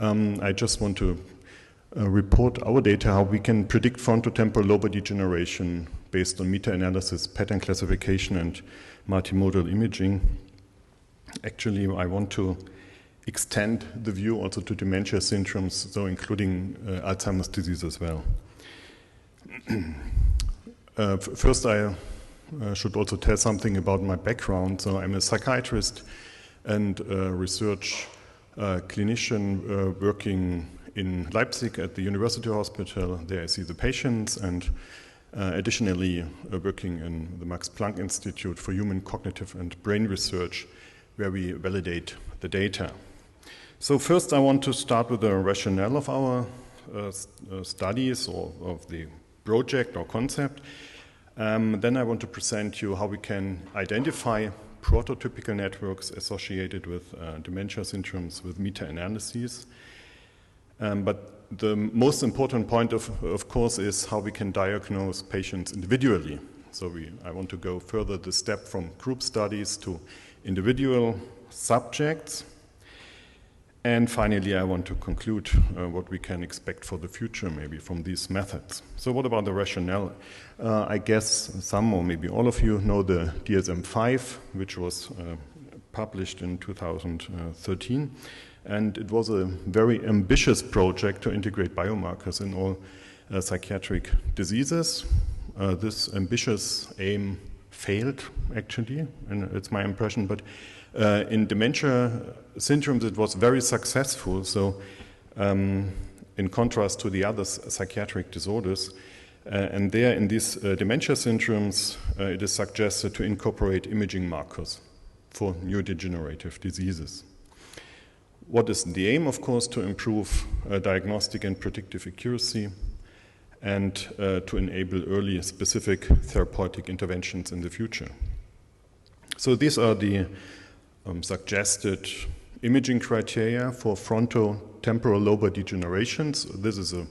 I just want to report our data, how we can predict frontotemporal lobar degeneration based on meta-analysis, pattern classification, and multimodal imaging. Actually, I want to extend the view also to dementia syndromes, so including Alzheimer's disease as well. First, I should also tell something about my background. So I'm a psychiatrist and research clinician working in Leipzig at the University Hospital. There I see the patients, and additionally working in the Max Planck Institute for Human Cognitive and Brain Research, where we validate the data. So first I want to start with the rationale of our studies or of the project or concept. Then I want to present you how we can identify prototypical networks associated with dementia syndromes with meta-analyses. But the most important point, of course, is how we can diagnose patients individually. So I want to go further the step from group studies to individual subjects. And finally, I want to conclude what we can expect for the future, maybe from these methods. So what about the rationale? I guess some or maybe all of you know the DSM-5, which was published in 2013. And it was a very ambitious project to integrate biomarkers in all psychiatric diseases. This ambitious aim failed, actually, and it's my impression, but in dementia syndromes it was very successful. So in contrast to the other psychiatric disorders, and there in these dementia syndromes it is suggested to incorporate imaging markers for neurodegenerative diseases. What is the aim? Of course, to improve diagnostic and predictive accuracy and to enable early specific therapeutic interventions in the future. So these are the suggested imaging criteria for frontotemporal lobar degenerations. This is a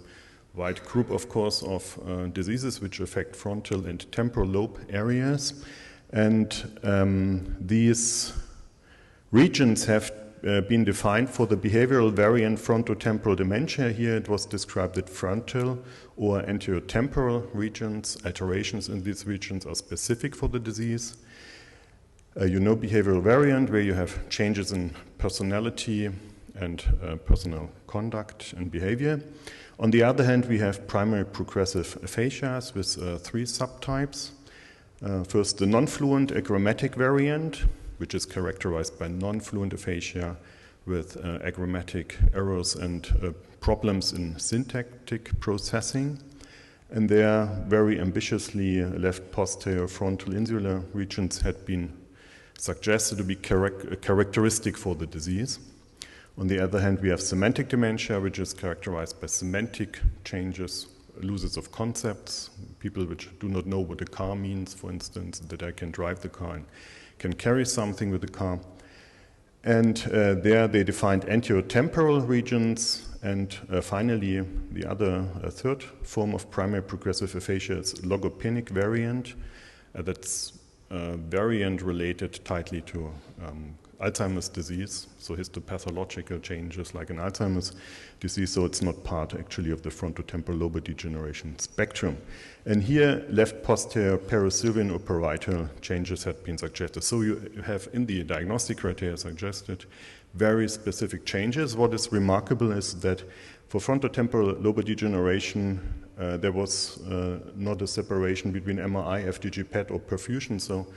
wide group, of course, of diseases which affect frontal and temporal lobe areas. And these regions have been defined for the behavioral variant frontotemporal dementia. Here it was described that frontal or anteriotemporal regions, alterations in these regions are specific for the disease. You know behavioral variant, where you have changes in personality and personal conduct and behavior. On the other hand, we have primary progressive aphasias with three subtypes. First, the non-fluent agrammatic variant, which is characterized by non-fluent aphasia with agrammatic errors and problems in syntactic processing. And there, very ambitiously, left posterior frontal insular regions had been suggested to be characteristic for the disease. On the other hand, we have semantic dementia, which is characterized by semantic changes, losses of concepts, people which do not know what a car means, for instance, that I can drive the car and can carry something with the car. And there they defined anteriotemporal regions, and finally the other third form of primary progressive aphasia is logopenic variant. That's variant related tightly to Alzheimer's disease, so histopathological changes like in Alzheimer's disease, so it's not part actually of the frontotemporal lobar degeneration spectrum. And here, left posterior parasylvian or parietal changes had been suggested. So you have in the diagnostic criteria suggested very specific changes. What is remarkable is that for frontotemporal lobar degeneration, there was not a separation between MRI, FDG PET, or perfusion, so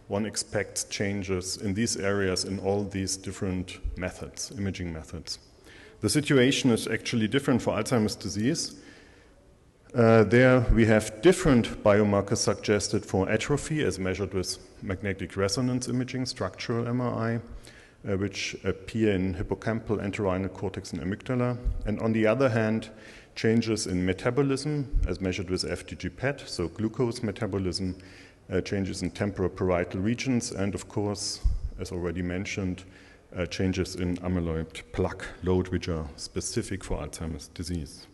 one expects changes in these areas in all these different methods, imaging methods. The situation is actually different for Alzheimer's disease. There we have different biomarkers suggested for atrophy as measured with magnetic resonance imaging, structural MRI, which appear in hippocampal, entorhinal cortex, and amygdala. And on the other hand, changes in metabolism as measured with FDG PET, so glucose metabolism, changes in temporal parietal regions, and of course, as already mentioned, changes in amyloid plaque load, which are specific for Alzheimer's disease.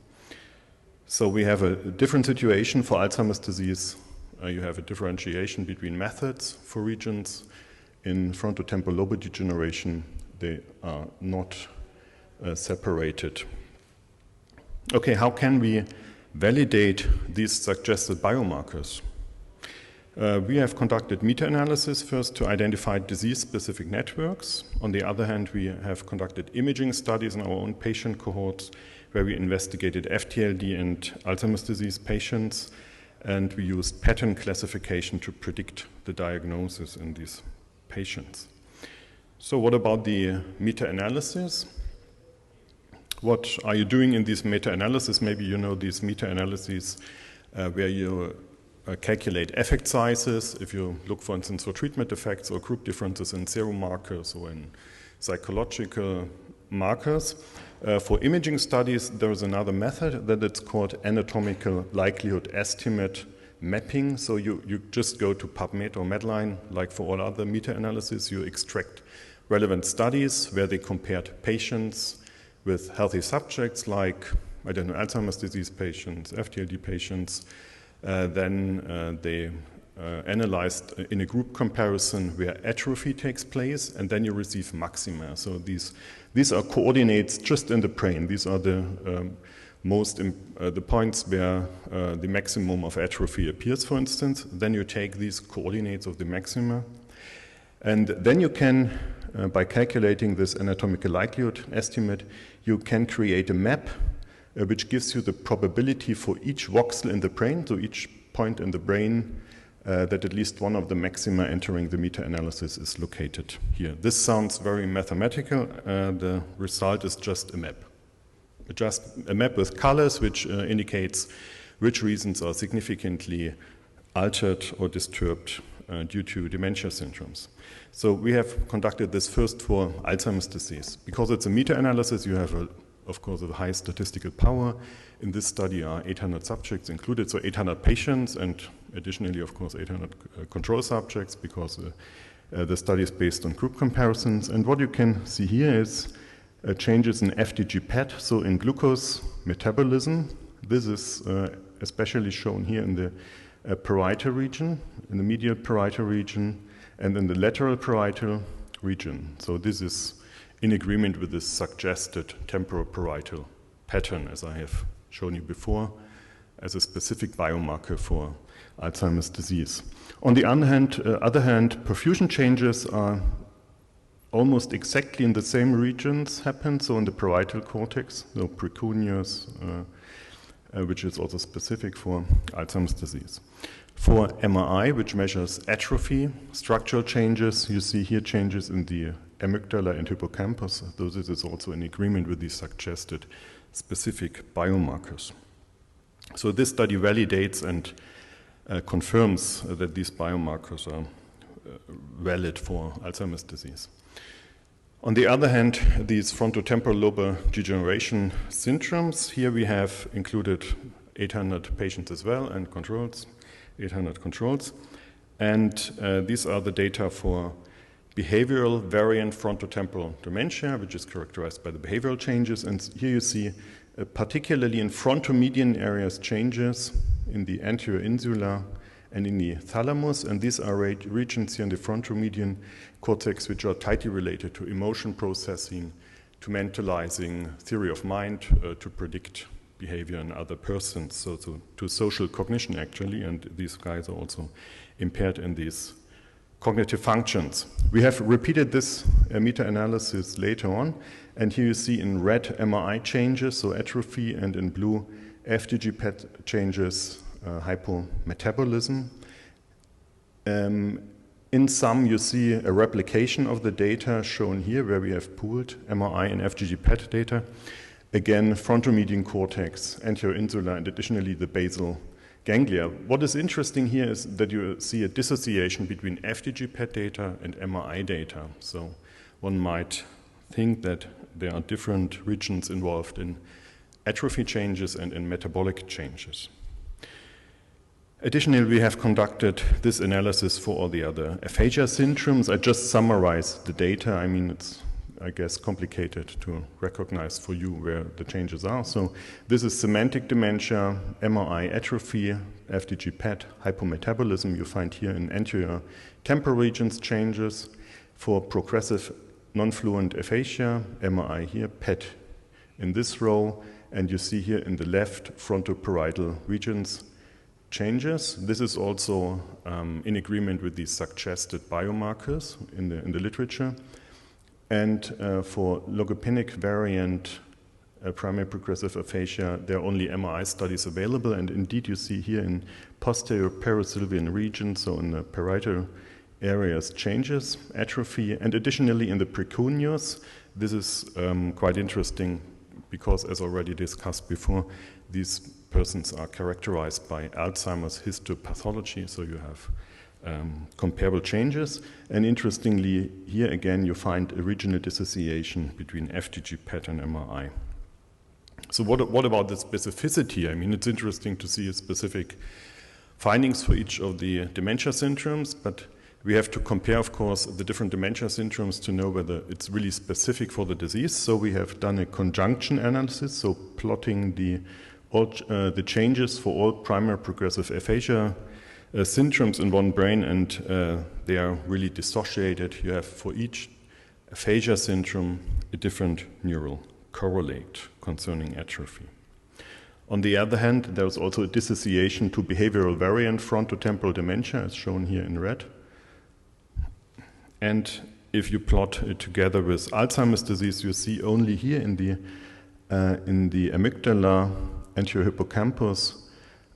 So we have a different situation for Alzheimer's disease. You have a differentiation between methods for regions. In frontotemporal lobar degeneration, they are not separated. Okay, how can we validate these suggested biomarkers? We have conducted meta-analysis first to identify disease-specific networks. On the other hand, we have conducted imaging studies in our own patient cohorts where we investigated FTLD and Alzheimer's disease patients, and we used pattern classification to predict the diagnosis in these patients. So what about the meta-analysis? What are you doing in these meta-analysis? Maybe you know these meta-analyses where you calculate effect sizes, if you look, for instance, for treatment effects or group differences in serum markers or in psychological markers. For imaging studies, there is another method that it's called anatomical likelihood estimate mapping. So you just go to PubMed or Medline, like for all other meta-analysis, you extract relevant studies where they compared patients with healthy subjects like, I don't know, Alzheimer's disease patients, FTLD patients. Then they analyzed in a group comparison where atrophy takes place, and then you receive maxima. So these are coordinates just in the brain. These are the the points where the maximum of atrophy appears, for instance. Then you take these coordinates of the maxima, and then you can, by calculating this anatomical likelihood estimate, you can create a map which gives you the probability for each voxel in the brain, so each point in the brain, that at least one of the maxima entering the meta-analysis is located here. This sounds very mathematical. The result is just a map. Just a map with colors which indicates which regions are significantly altered or disturbed due to dementia syndromes. So we have conducted this first for Alzheimer's disease. Because it's a meta-analysis, you have of course, a high statistical power. In this study are 800 subjects included, so 800 patients, and additionally, of course, 800 control subjects, because the study is based on group comparisons. And what you can see here is changes in FDG PET, so in glucose metabolism. This is especially shown here in the parietal region, in the medial parietal region, and in the lateral parietal region. So this is in agreement with this suggested temporoparietal pattern, as I have shown you before, as a specific biomarker for Alzheimer's disease. On the other hand, perfusion changes are almost exactly in the same regions happen, so in the parietal cortex, so precuneus, which is also specific for Alzheimer's disease. For MRI, which measures atrophy, structural changes, you see here changes in the amygdala and hippocampus, though this is also in agreement with the suggested specific biomarkers. So this study validates and confirms that these biomarkers are valid for Alzheimer's disease. On the other hand, these frontotemporal lobar degeneration syndromes, here we have included 800 patients as well and controls, 800 controls. And these are the data for behavioral variant frontotemporal dementia, which is characterized by the behavioral changes. And here you see particularly in frontomedian areas changes in the anterior insula and in the thalamus. And these are regions here in the frontomedian cortex which are tightly related to emotion processing, to mentalizing, theory of mind, to predict behavior in other persons, so to social cognition actually, and these guys are also impaired in these cognitive functions. We have repeated this meta-analysis later on, and here you see in red MRI changes, so atrophy, and in blue FDG PET changes, hypometabolism. In some, you see a replication of the data shown here, where we have pooled MRI and FDG PET data. Again, frontomedian cortex, anterior insula, and additionally the basal ganglia. What is interesting here is that you see a dissociation between FDG PET data and MRI data. So one might think that there are different regions involved in atrophy changes and in metabolic changes. Additionally, we have conducted this analysis for all the other aphasia syndromes. I just summarized the data. I mean, it's, I guess, complicated to recognize for you where the changes are. So this is semantic dementia, MRI atrophy, FDG PET, hypometabolism. You find here in anterior temporal regions changes. For progressive non-fluent aphasia, MRI here, PET in this row, and you see here in the left frontoparietal regions changes. This is also in agreement with these suggested biomarkers in the literature. And for logopenic variant primary progressive aphasia, there are only MRI studies available, and indeed you see here in posterior parasylvian region, so in the parietal areas, changes, atrophy, and additionally in the precuneus. This is quite interesting because, as already discussed before, these persons are characterized by Alzheimer's histopathology, so you have comparable changes. And interestingly, here again you find a regional dissociation between FDG PET and MRI. So what about the specificity? I mean, it's interesting to see specific findings for each of the dementia syndromes, but we have to compare, of course, the different dementia syndromes to know whether it's really specific for the disease. So we have done a conjunction analysis, so plotting the changes for all primary progressive aphasia syndromes in one brain, and they are really dissociated. You have for each aphasia syndrome a different neural correlate concerning atrophy. On the other hand, there's also a dissociation to behavioral variant frontotemporal dementia, as shown here in red. And if you plot it together with Alzheimer's disease, you see only here in the amygdala, anterior hippocampus,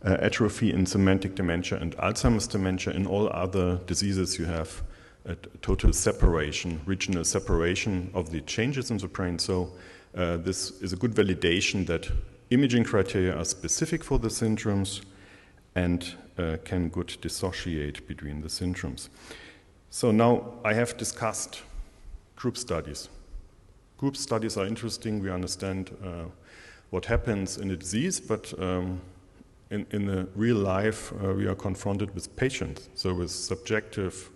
atrophy in semantic dementia and Alzheimer's dementia. In all other diseases, you have a total separation, regional separation of the changes in the brain. So this is a good validation that imaging criteria are specific for the syndromes and can good dissociate between the syndromes. So now I have discussed group studies. Group studies are interesting. We understand what happens in a disease, but in the real life, we are confronted with patients, so with subjective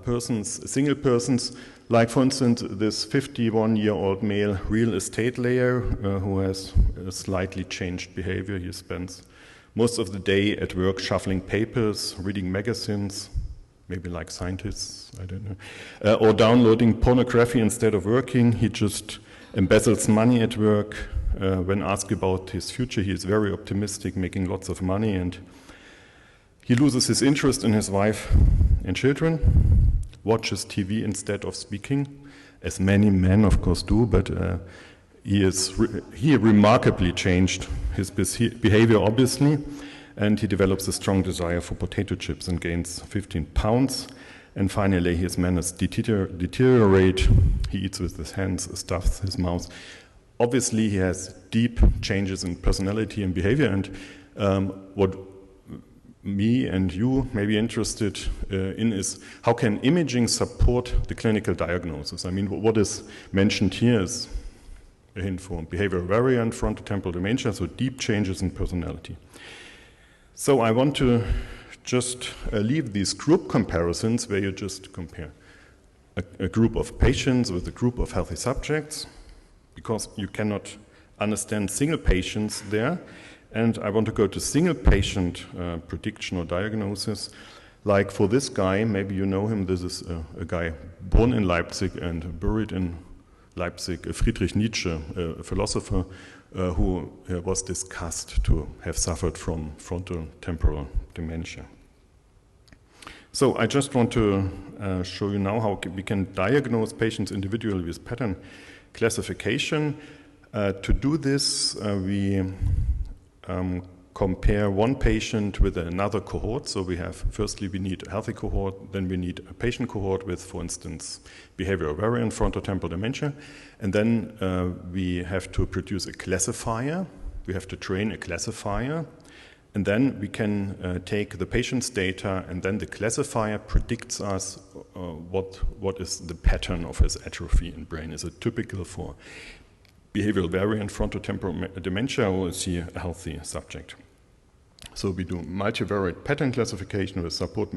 persons, single persons, like for instance this 51-year-old male real estate layer who has a slightly changed behavior. He spends most of the day at work shuffling papers, reading magazines, maybe like scientists, I don't know, or downloading pornography instead of working. He just embezzles money at work. When asked about his future, he is very optimistic, making lots of money, and he loses his interest in his wife and children, watches TV instead of speaking, as many men, of course, do, but he remarkably changed his behavior, obviously, and he develops a strong desire for potato chips and gains 15 pounds. And finally, his manners deteriorate. He eats with his hands, stuffs his mouth. Obviously, he has deep changes in personality and behavior, and what me and you may be interested in is how can imaging support the clinical diagnosis? I mean, what is mentioned here is a hint for behavioral variant frontotemporal dementia, so deep changes in personality. So I want to just leave these group comparisons where you just compare a group of patients with a group of healthy subjects, because you cannot understand single patients there. And I want to go to single patient prediction or diagnosis. Like for this guy, maybe you know him, this is a guy born in Leipzig and buried in Leipzig, Friedrich Nietzsche, a philosopher who was discussed to have suffered from frontotemporal dementia. So I just want to show you now how we can diagnose patients individually with pattern classification. To do this, we compare one patient with another cohort. So we have, firstly, we need a healthy cohort, then we need a patient cohort with, for instance, behavioral variant frontotemporal dementia, and then we have to produce a classifier. We have to train a classifier, and then we can take the patient's data, and then the classifier predicts us what is the pattern of his atrophy in brain. Is it typical for behavioral variant frontotemporal dementia, or is he a healthy subject? So we do multivariate pattern classification with support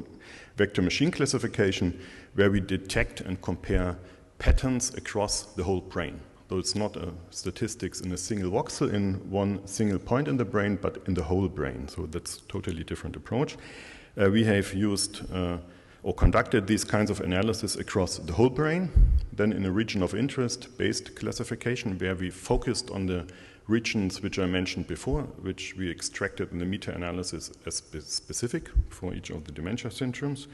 vector machine classification, where we detect and compare patterns across the whole brain. So it's not statistics in a single voxel in one single point in the brain, but in the whole brain. So that's a totally different approach. We have used or conducted these kinds of analysis across the whole brain. then in a region of interest-based classification, where we focused on the regions which I mentioned before, which we extracted in the meta-analysis as specific for each of the dementia syndromes.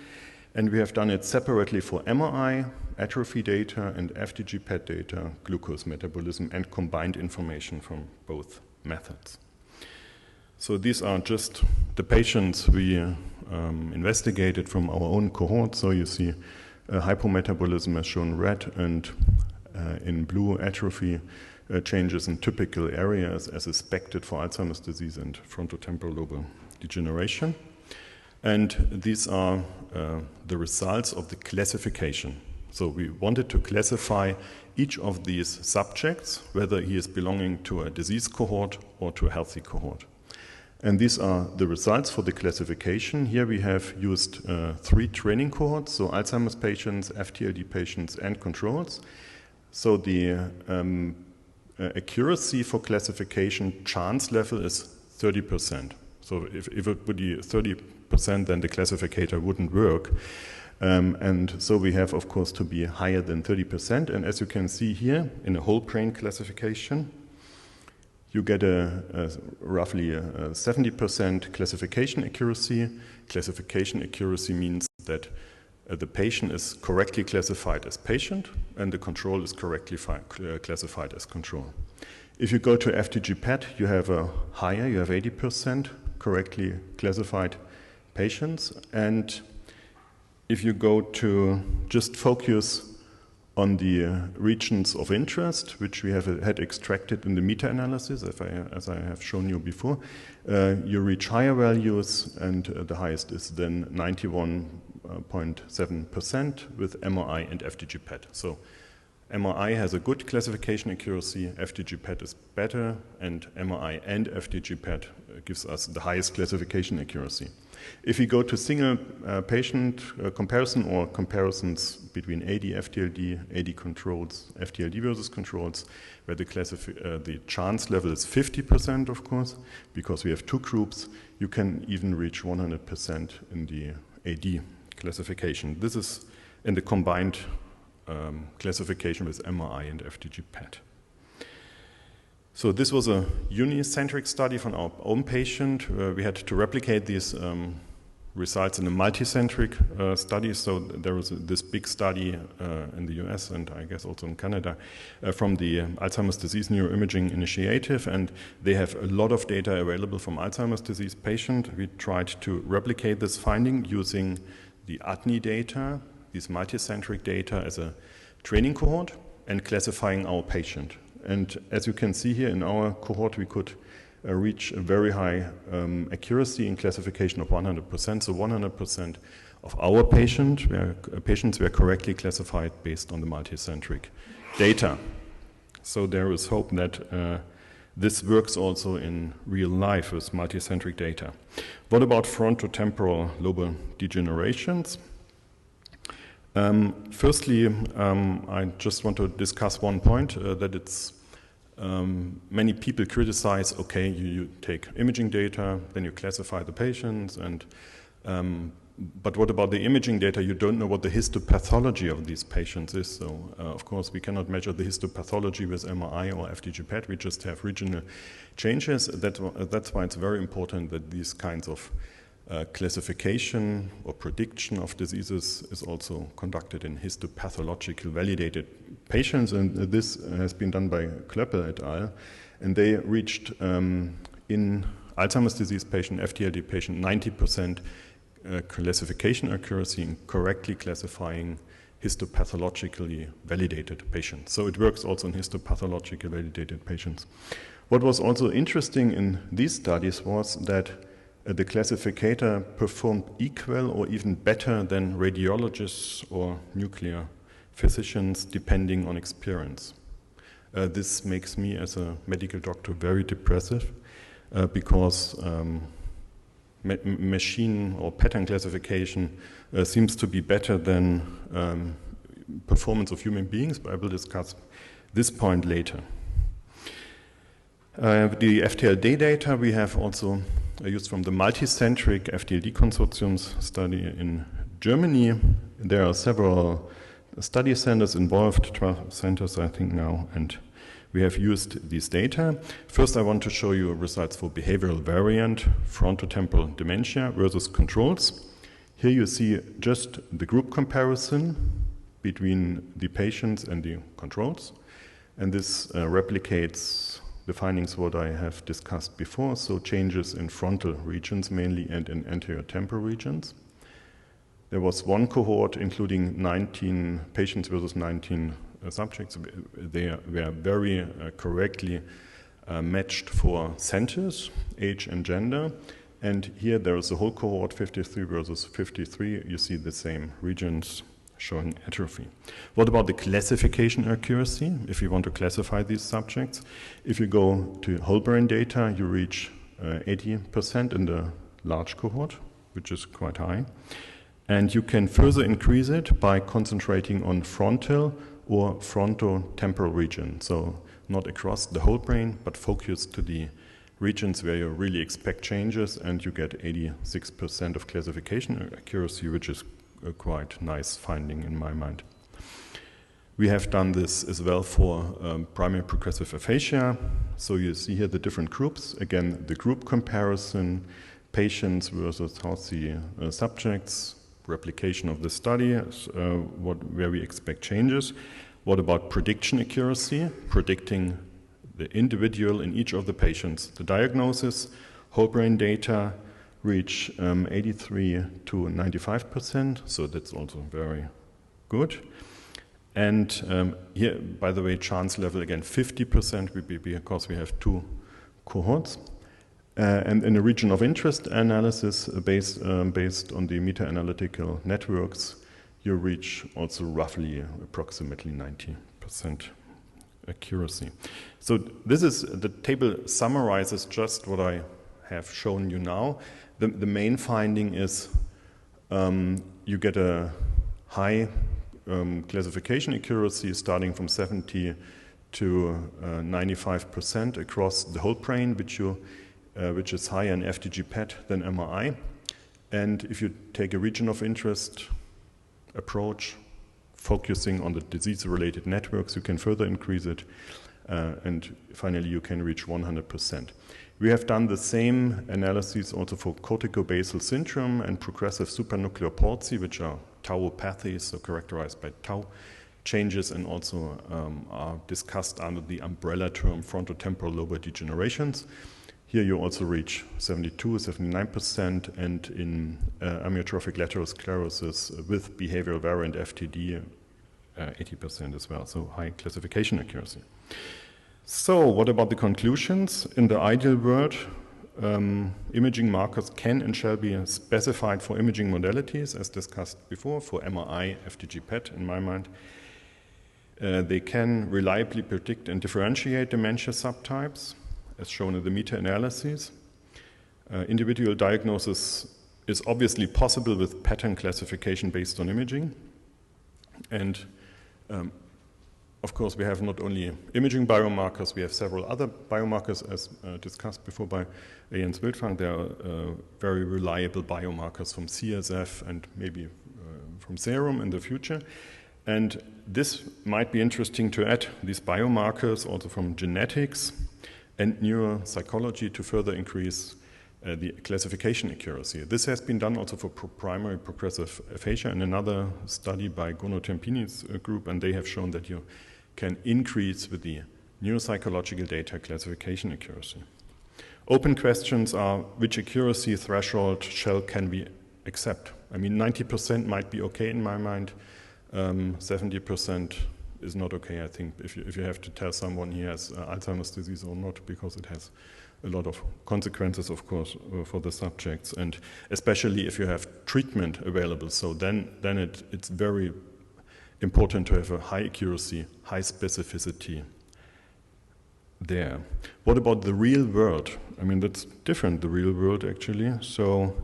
And we have done it separately for MRI, atrophy data, and FDG PET data, glucose metabolism, and combined information from both methods. So these are just the patients we investigated from our own cohort. So you see hypometabolism as shown red, and in blue atrophy changes in typical areas as expected for Alzheimer's disease and frontotemporal lobar degeneration. And these are the results of the classification. So we wanted to classify each of these subjects, whether he is belonging to a disease cohort or to a healthy cohort. And these are the results for the classification. Here we have used 3 training cohorts, so Alzheimer's patients, FTLD patients, and controls. So the accuracy for classification chance level is 30%. So if it would be 30%, then the classificator wouldn't work. And so we have, of course, to be higher than 30%. And as you can see here, in a whole brain classification, you get roughly a 70% classification accuracy. Classification accuracy means that the patient is correctly classified as patient, and the control is correctly classified as control. If you go to FDG PET, you have a higher, you have 80% correctly classified patients. And if you go to just focus on the regions of interest, which we had extracted in the meta-analysis, as I have shown you before, you reach higher values, and the highest is then 91.7% with MRI and FDG PET. So MRI has a good classification accuracy, FDG PET is better, and MRI and FDG PET gives us the highest classification accuracy. If we go to single patient comparison or comparisons between AD, FTLD, AD controls, FTLD versus controls, where the chance level is 50%, of course, because we have 2 groups, you can even reach 100% in the AD classification. This is in the combined classification with MRI and FDG PET. So this was a unicentric study from our own patient. We had to replicate these results in a multicentric study. So there was this big study in the US and I guess also in Canada from the Alzheimer's Disease Neuroimaging Initiative, and they have a lot of data available from Alzheimer's disease patients. We tried to replicate this finding using the ADNI data, these multicentric data, as a training cohort and classifying our patient. And as you can see here in our cohort, we could reach a very high accuracy in classification of 100%. So 100% of our patients were correctly classified based on the multicentric data. So there is hope that this works also in real life with multicentric data. What about frontotemporal lobar degenerations? Firstly, I just want to discuss one point, that it's many people criticize, okay, you take imaging data, then you classify the patients, and but what about the imaging data? You don't know what the histopathology of these patients is. So, of course, we cannot measure the histopathology with MRI or FDG PET. We just have regional changes. That's why it's very important that these kinds of classification or prediction of diseases is also conducted in histopathological validated patients, and this has been done by Klöppel et al. And they reached in Alzheimer's disease patient, FTLD patient, 90% classification accuracy in correctly classifying histopathologically validated patients. So it works also in histopathologically validated patients. What was also interesting in these studies was that the classificator performed equal or even better than radiologists or nuclear physicians, depending on experience. This makes me, as a medical doctor, very depressive because machine or pattern classification seems to be better than performance of human beings, but I will discuss this point later. The FTLD data we have also used from the multicentric FTLD consortium's study in Germany. There are several study centers involved, 12 centers I think now, and we have used these data. First, I want to show you results for behavioral variant frontotemporal dementia versus controls. Here you see just the group comparison between the patients and the controls. And this replicates the findings what I have discussed before, so changes in frontal regions mainly and in anterior temporal regions. There was one cohort including 19 patients versus 19 subjects. They were very correctly matched for centers, age and gender. And here there is a whole cohort, 53 versus 53. You see the same regions showing atrophy. What about the classification accuracy? If you want to classify these subjects, if you go to whole brain data, you reach 80% in the large cohort, which is quite high. And you can further increase it by concentrating on frontal or frontotemporal region. So not across the whole brain, but focus to the regions where you really expect changes, and you get 86% of classification accuracy, which is a quite nice finding in my mind. We have done this as well for primary progressive aphasia. So you see here the different groups. Again, the group comparison, patients versus healthy subjects, replication of the study, where we expect changes. What about prediction accuracy? Predicting the individual in each of the patients. The diagnosis, whole brain data reach 83 to 95%, so that's also very good. And here, by the way, chance level again 50% because we have two cohorts. And in a region of interest analysis based on the meta-analytical networks, you reach also roughly approximately 90% accuracy. So this is, the table summarizes just what I have shown you now. The main finding is you get a high classification accuracy starting from 70 to 95% across the whole brain, which is higher in FDG PET than MRI. And if you take a region of interest approach, focusing on the disease-related networks, you can further increase it. And finally, you can reach 100%. We have done the same analyses also for corticobasal syndrome and progressive supranuclear palsy, which are tauopathies, so characterized by tau changes, and also are discussed under the umbrella term frontotemporal lobar degenerations. Here you also reach 72, 79%, and in amyotrophic lateral sclerosis with behavioral variant FTD, 80% as well, so high classification accuracy. So what about the conclusions? In the ideal world, imaging markers can and shall be specified for imaging modalities, as discussed before, for MRI, FDG PET, in my mind. They can reliably predict and differentiate dementia subtypes, as shown in the meta-analyses. Individual diagnosis is obviously possible with pattern classification based on imaging. And of course, we have not only imaging biomarkers, we have several other biomarkers, as discussed before by Jens Wildfang. There are very reliable biomarkers from CSF and maybe from serum in the future. And this might be interesting to add these biomarkers also from genetics and neuropsychology to further increase the classification accuracy. This has been done also for primary progressive aphasia in another study by Gono Tempini's group, and they have shown that you can increase with the neuropsychological data classification accuracy. Open questions are which accuracy threshold can we accept? I mean, 90% might be okay in my mind, 70% is not okay, I think, if you have to tell someone he has Alzheimer's disease or not, because it has a lot of consequences, of course, for the subjects, and especially if you have treatment available. So then it's very important to have a high accuracy, high specificity there. What about the real world? I mean, that's different, the real world, actually. So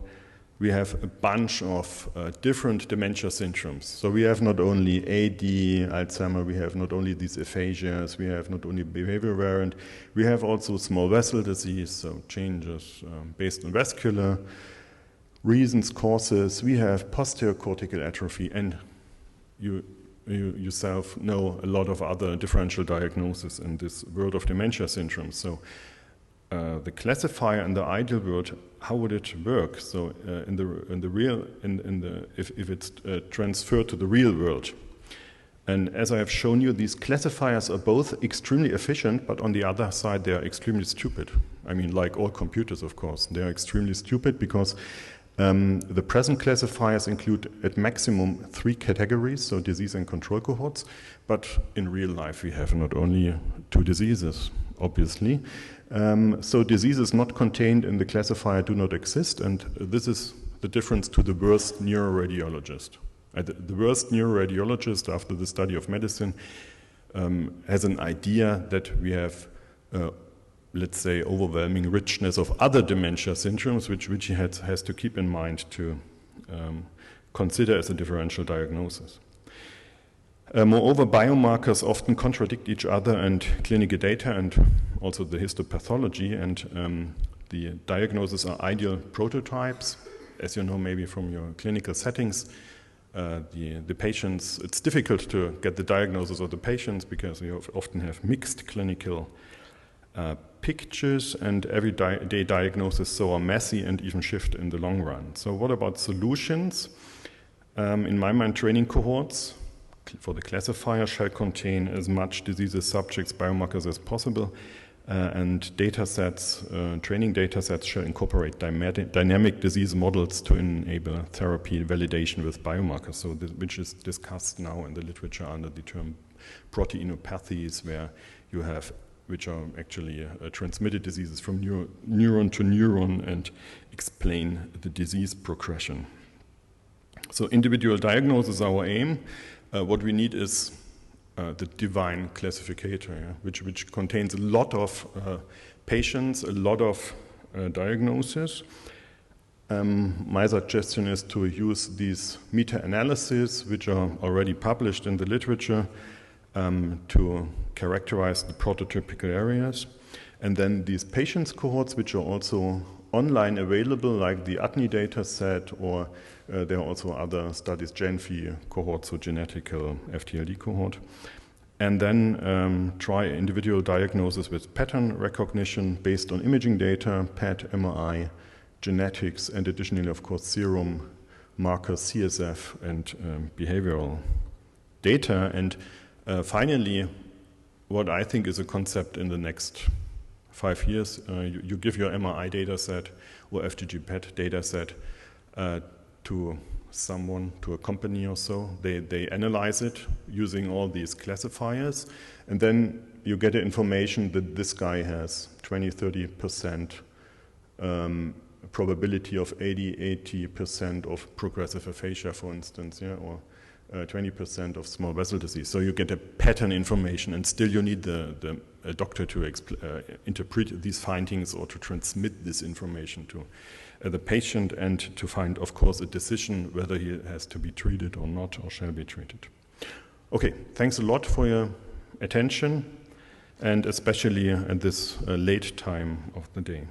we have a bunch of different dementia syndromes. So we have not only AD, Alzheimer, we have not only these aphasias, we have not only behavior variant, we have also small vessel disease, so changes based on vascular reasons, causes. We have posterior cortical atrophy, and you you yourself know a lot of other differential diagnoses in this world of dementia syndrome. So the classifier in the ideal world, how would it work? So if it's transferred to the real world. And as I have shown you, these classifiers are both extremely efficient, but on the other side, they are extremely stupid. I mean, like all computers, of course. They are extremely stupid because the present classifiers include at maximum 3 categories, so disease and control cohorts. But in real life, we have not only 2 diseases, obviously. So diseases not contained in the classifier do not exist, and this is the difference to the worst neuroradiologist. The worst neuroradiologist, after the study of medicine, has an idea that we have, let's say, overwhelming richness of other dementia syndromes, which he has to keep in mind to consider as a differential diagnosis. Moreover, biomarkers often contradict each other and clinical data and also the histopathology, and the diagnoses are ideal prototypes. As you know, maybe from your clinical settings, the patients, it's difficult to get the diagnosis of the patients because we often have mixed clinical pictures, and everyday diagnosis so are messy and even shift in the long run. So what about solutions? In my mind, training cohorts for the classifier shall contain as much diseases, subjects, biomarkers as possible, and data sets, training data sets shall incorporate dynamic disease models to enable therapy validation with biomarkers, so which is discussed now in the literature under the term proteinopathies, where you have, which are actually transmitted diseases from neuron to neuron and explain the disease progression. So individual diagnosis is our aim. What we need is the divine classificator, yeah, which contains a lot of patients, a lot of diagnoses. My suggestion is to use these meta-analyses, which are already published in the literature, to characterize the prototypical areas. And then these patients cohorts, which are also online available, like the ADNI data set, or there are also other studies, GenFI cohort, so genetical FTLD cohort. And then try individual diagnosis with pattern recognition based on imaging data, PET, MRI, genetics, and additionally, of course, serum markers, CSF, and behavioral data. And finally, what I think is a concept in the next 5 years, you give your MRI data set or FDG PET data set to someone, to a company or so. They analyze it using all these classifiers, and then you get the information that this guy has 20-30% probability of 80% of progressive aphasia, for instance, yeah, or 20% of small vessel disease. So you get a pattern information, and still you need the doctor to interpret these findings or to transmit this information to the patient, and to find, of course, a decision whether he has to be treated or not, or shall be treated. Okay, thanks a lot for your attention, and especially at this late time of the day.